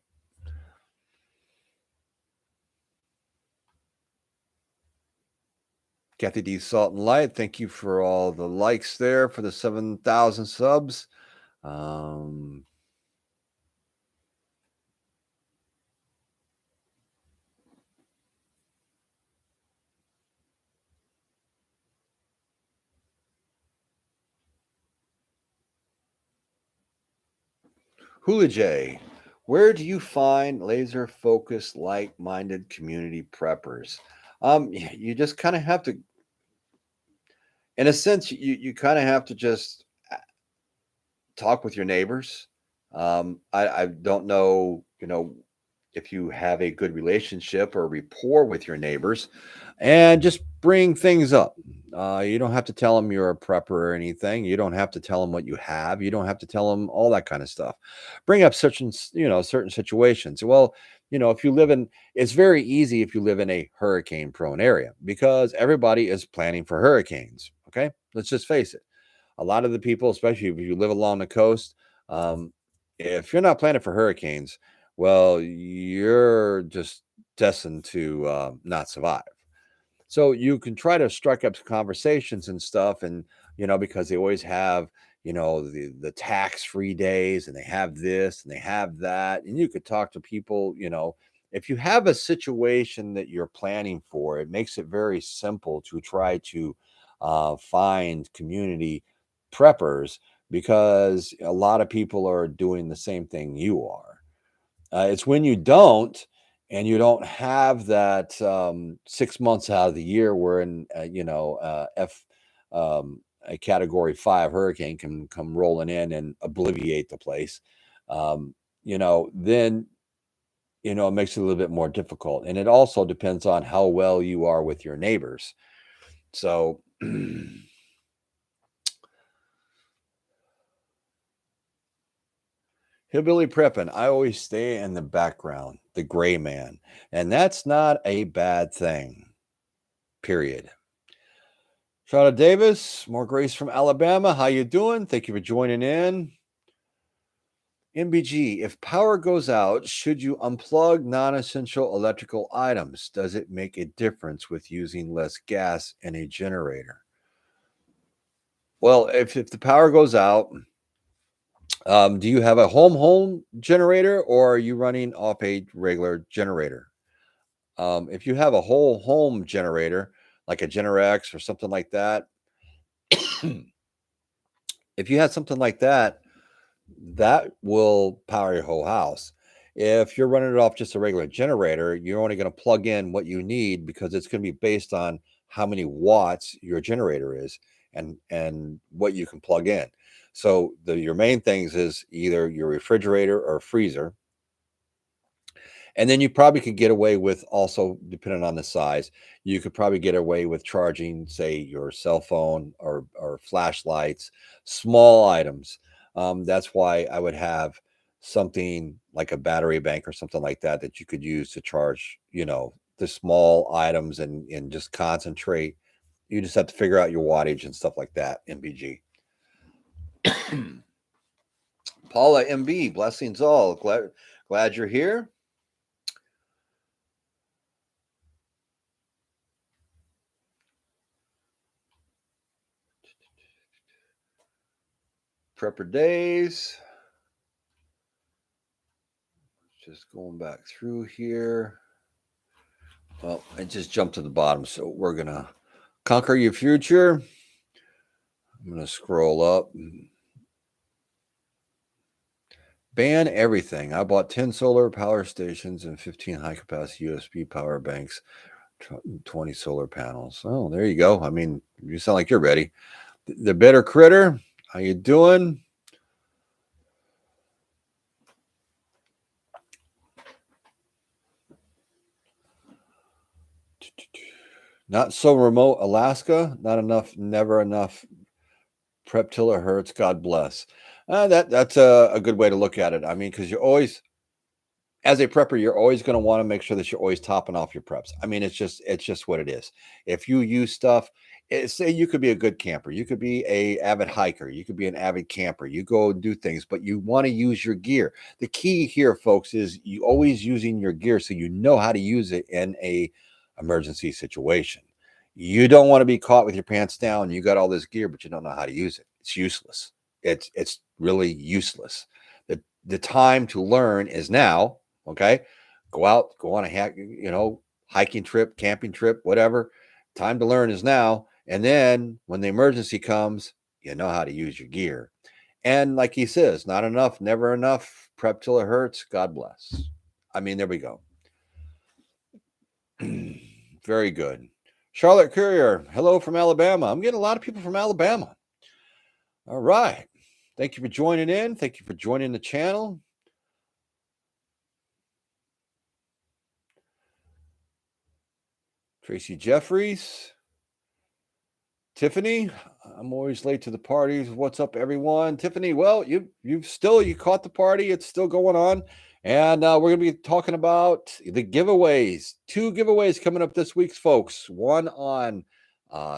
Kathy D. Salt and Light, thank you for all the likes there for the 7,000 subs. Hula J, where do you find laser focused, like minded community preppers? You just kind of have to, in a sense, you kind of have to just talk with your neighbors. I don't know, if you have a good relationship or rapport with your neighbors, and just bring things up. You don't have to tell them you're a prepper or anything. You don't have to tell them what you have. You don't have to tell them all that kind of stuff. Bring up certain situations. Well, if you live in, it's very easy if you live in a hurricane prone area because everybody is planning for hurricanes. Okay. Let's just face it. A lot of the people, especially if you live along the coast, if you're not planning for hurricanes, well, you're just destined to not survive. So you can try to strike up conversations and stuff, and because they always have the tax-free days, and they have this and they have that, and you could talk to people. If you have a situation that you're planning for, it makes it very simple to try to find community preppers because a lot of people are doing the same thing you are. It's when you don't, and you don't have that 6 months out of the year where a category 5 hurricane can come rolling in and obliviate the place. then it makes it a little bit more difficult. And it also depends on how well you are with your neighbors. So hillbilly prepping, I always stay in the background, the gray man. And that's not a bad thing, period. Shada Davis, more grace from Alabama. How you doing? Thank you for joining in. MBG, if power goes out, should you unplug non-essential electrical items? Does it make a difference with using less gas in a generator? Well, if the power goes out, do you have a home generator, or are you running off a regular generator? If you have a whole home generator, like a Generac or something like that, if you had something like that, that will power your whole house. If you're running it off just a regular generator, you're only going to plug in what you need, because it's going to be based on how many watts your generator is and what you can plug in. So your main things is either your refrigerator or freezer. And then you probably could get away with, also depending on the size, you could probably get away with charging, say, your cell phone or flashlights, small items. That's why I would have something like a battery bank or something like that that you could use to charge, the small items and just concentrate. You just have to figure out your wattage and stuff like that, MBG. Paula MB, blessings all. Glad you're here. Prepper days. Just going back through here. Well, I just jumped to the bottom, so we're going to conquer your future. I'm going to scroll up. Ban everything. I bought 10 solar power stations and 15 high-capacity USB power banks, 20 solar panels. Oh, there you go. I mean, you sound like you're ready. The Better Critter, how you doing? Not so remote Alaska. Not enough, never enough. Prep till it hurts. God bless. That's a good way to look at it. I mean, because you're always, as a prepper, you're always going to want to make sure that you're always topping off your preps. I mean, it's just what it is. If you use stuff, say you could be a good camper, you could be a avid hiker, you could be an avid camper. You go and do things, but you want to use your gear. The key here, folks, is you always using your gear so you know how to use it in a emergency situation. You don't want to be caught with your pants down. You got all this gear, but you don't know how to use it. It's useless. It's really useless. The time to learn is now. Okay, go out, go on a hiking trip, camping trip, whatever. Time to learn is now. And then when the emergency comes, you know how to use your gear. And like he says, not enough, never enough. Prep till it hurts. God bless. I mean, there we go. Very good. Charlotte Courier, hello from Alabama. I'm getting a lot of people from Alabama. All right. Thank you for joining in. Thank you for joining the channel. Tracy Jeffries. Tiffany, I'm always late to the parties. What's up, everyone? Tiffany, well, you caught the party. It's still going on. And we're going to be talking about the giveaways. 2 giveaways coming up this week, folks. One on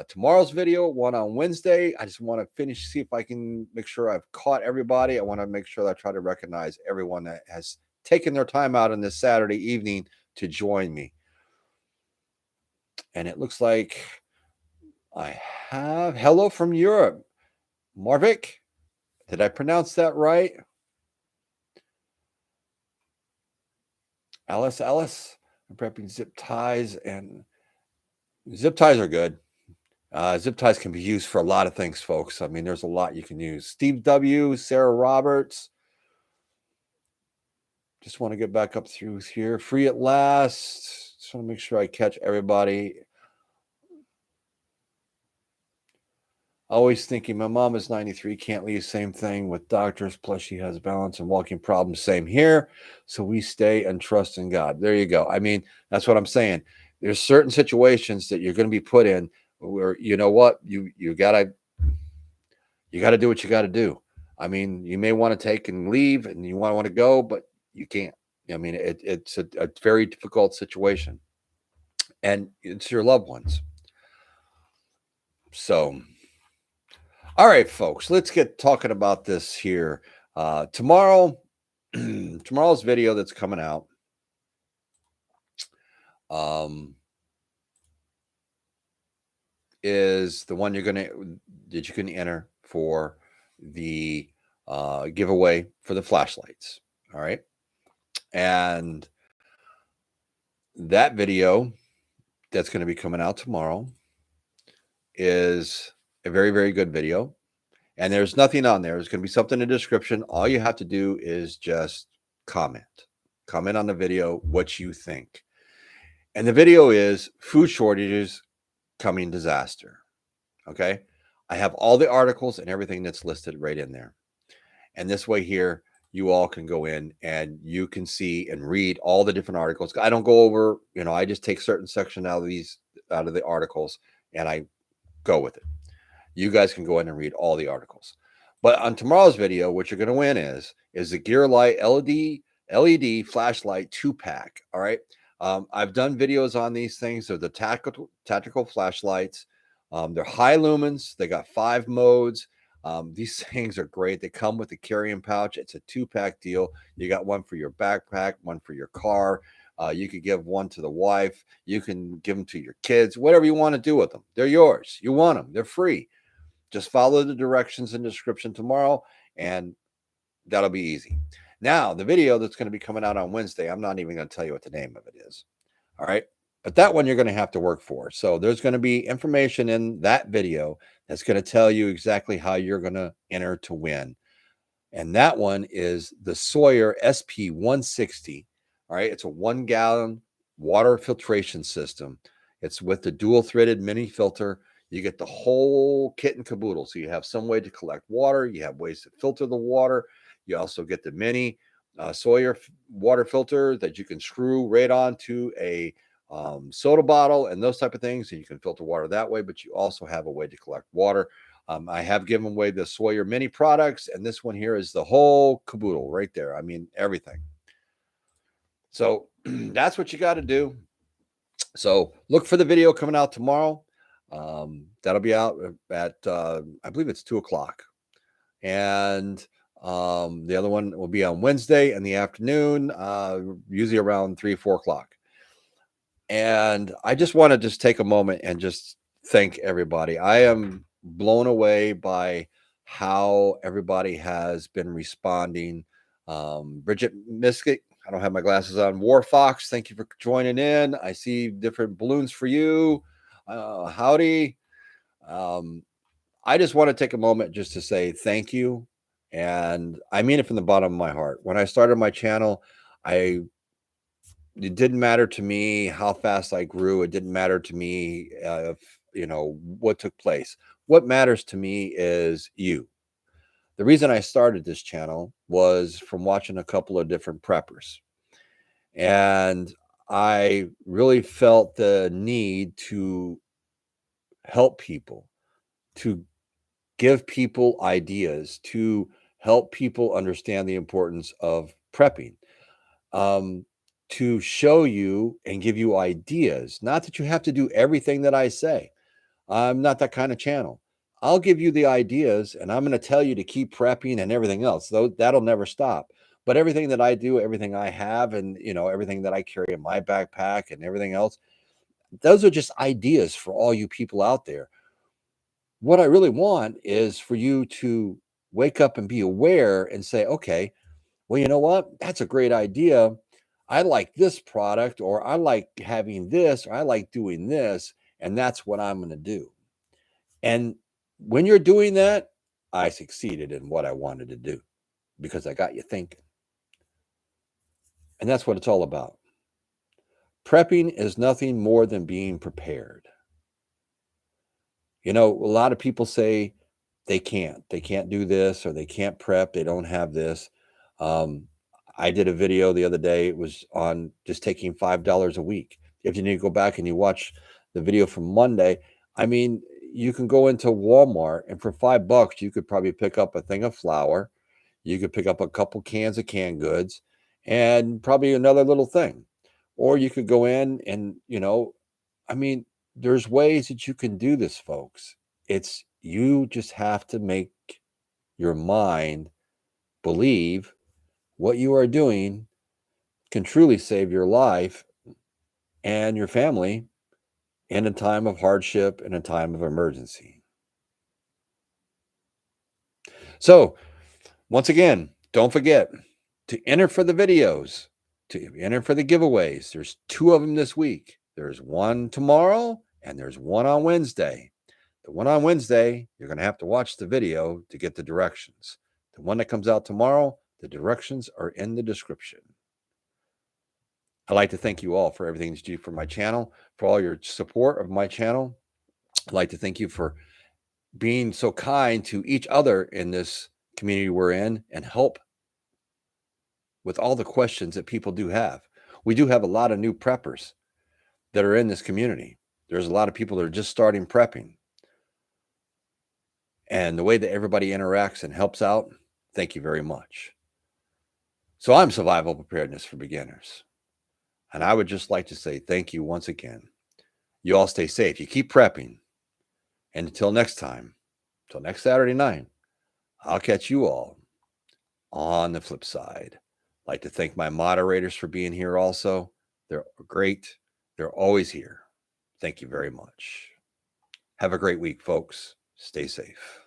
tomorrow's video, one on Wednesday. I just want to see if I can make sure I've caught everybody. I want to make sure that I try to recognize everyone that has taken their time out on this Saturday evening to join me. And it looks like I have hello from Europe. Marvik, did I pronounce that right? Alice, I'm prepping zip ties, and zip ties are good. Zip ties can be used for a lot of things, folks. I mean, there's a lot you can use. Steve W., Sarah Roberts. Just want to get back up through here. Free at last. Just want to make sure I catch everybody. Always thinking my mom is 93, can't leave, same thing with doctors, plus she has balance and walking problems, same here. So we stay and trust in God. There you go. I mean, that's what I'm saying. There's certain situations that you're going to be put in where, you know what, you gotta do what you got to do. I mean, you may want to take and leave and you want to go, but you can't. I mean, it's a very difficult situation, and it's your loved ones. So, all right, folks, let's get talking about this here. Tomorrow, tomorrow's video that's coming out is the one that you can enter for the giveaway for the flashlights. All right, and that video that's going to be coming out tomorrow is a very, very good video. And there's nothing on there. There's going to be something in the description. All you have to do is just comment on the video what you think. And the video is food shortages coming disaster. Okay. I have all the articles and everything that's listed right in there. And this way here, you all can go in and you can see and read all the different articles. I don't go over, I just take certain section out of the articles and I go with it. You guys can go in and read all the articles. But on tomorrow's video, what you're going to win is the Gearlight LED flashlight 2-pack. All right. I've done videos on these things. They're the tactical flashlights. They're high lumens. They got 5 modes. These things are great. They come with a carrying pouch. It's a 2-pack deal. You got one for your backpack, one for your car. You could give one to the wife. You can give them to your kids, whatever you want to do with them. They're yours. You want them. They're free. Just follow the directions in the description tomorrow, and that'll be easy. Now, the video that's going to be coming out on Wednesday, I'm not even going to tell you what the name of it is. All right. But that one you're going to have to work for. So there's going to be information in that video that's going to tell you exactly how you're going to enter to win. And that one is the Sawyer SP160. All right. It's a 1-gallon water filtration system. It's with the dual threaded mini filter. You get the whole kit and caboodle. So you have some way to collect water. You have ways to filter the water. You also get the mini Sawyer water filter that you can screw right onto a soda bottle and those type of things. And you can filter water that way, but you also have a way to collect water. I have given away the Sawyer mini products, and this one here is the whole caboodle right there. I mean, everything. So that's what you got to do. So look for the video coming out tomorrow. That'll be out at I believe it's 2:00, and the other one will be on Wednesday in the afternoon, usually around 3-4 o'clock. And I just want to take a moment and just thank everybody. I am blown away by how everybody has been responding. Bridget Miskett, I don't have my glasses on. War Fox, thank you for joining in. I see different balloons for you. Howdy. I just want to take a moment just to say thank you. And I mean it from the bottom of my heart. When I started my channel, it didn't matter to me how fast I grew. It didn't matter to me what took place. What matters to me is you. The reason I started this channel was from watching a couple of different preppers. And I really felt the need to help people, to give people ideas, to help people understand the importance of prepping, to show you and give you ideas. Not that you have to do everything that I say. I'm not that kind of channel. I'll give you the ideas, and I'm going to tell you to keep prepping and everything else. Though that'll never stop. But everything that I do, everything I have, and everything that I carry in my backpack and everything else, those are just ideas for all you people out there. What I really want is for you to wake up and be aware and say, okay, well, you know what? That's a great idea. I like this product, or I like having this, or I like doing this, and that's what I'm going to do. And when you're doing that, I succeeded in what I wanted to do because I got you thinking. And that's what it's all about. Prepping is nothing more than being prepared. You know, a lot of people say they can't do this or they can't prep. They don't have this. Um, I did a video the other day. It was on just taking $5 a week. If you need to go back and you watch the video from Monday, I mean, you can go into Walmart and for $5, you could probably pick up a thing of flour. You could pick up a couple cans of canned goods and probably another little thing. Or you could go in and, I mean, there's ways that you can do this, folks. It's you just have to make your mind believe what you are doing can truly save your life and your family in a time of hardship, in a time of emergency. So, once again, don't forget to enter for the videos, to enter for the giveaways. There's 2 of them this week. There's one tomorrow and there's one on Wednesday. The one on Wednesday, you're going to have to watch the video to get the directions. The one that comes out tomorrow, the directions are in the description. I'd like to thank you all for everything that you do for my channel, for all your support of my channel. I'd like to thank you for being so kind to each other in this community we're in and help with all the questions that people do have. We do have a lot of new preppers that are in this community. There's a lot of people that are just starting prepping. And the way that everybody interacts and helps out, thank you very much. So I'm Survival Preparedness for Beginners. And I would just like to say thank you once again. You all stay safe. You keep prepping. And until next time, until next Saturday night, I'll catch you all on the flip side. I'd like to thank my moderators for being here also. They're great. They're always here. Thank you very much. Have a great week, folks. Stay safe.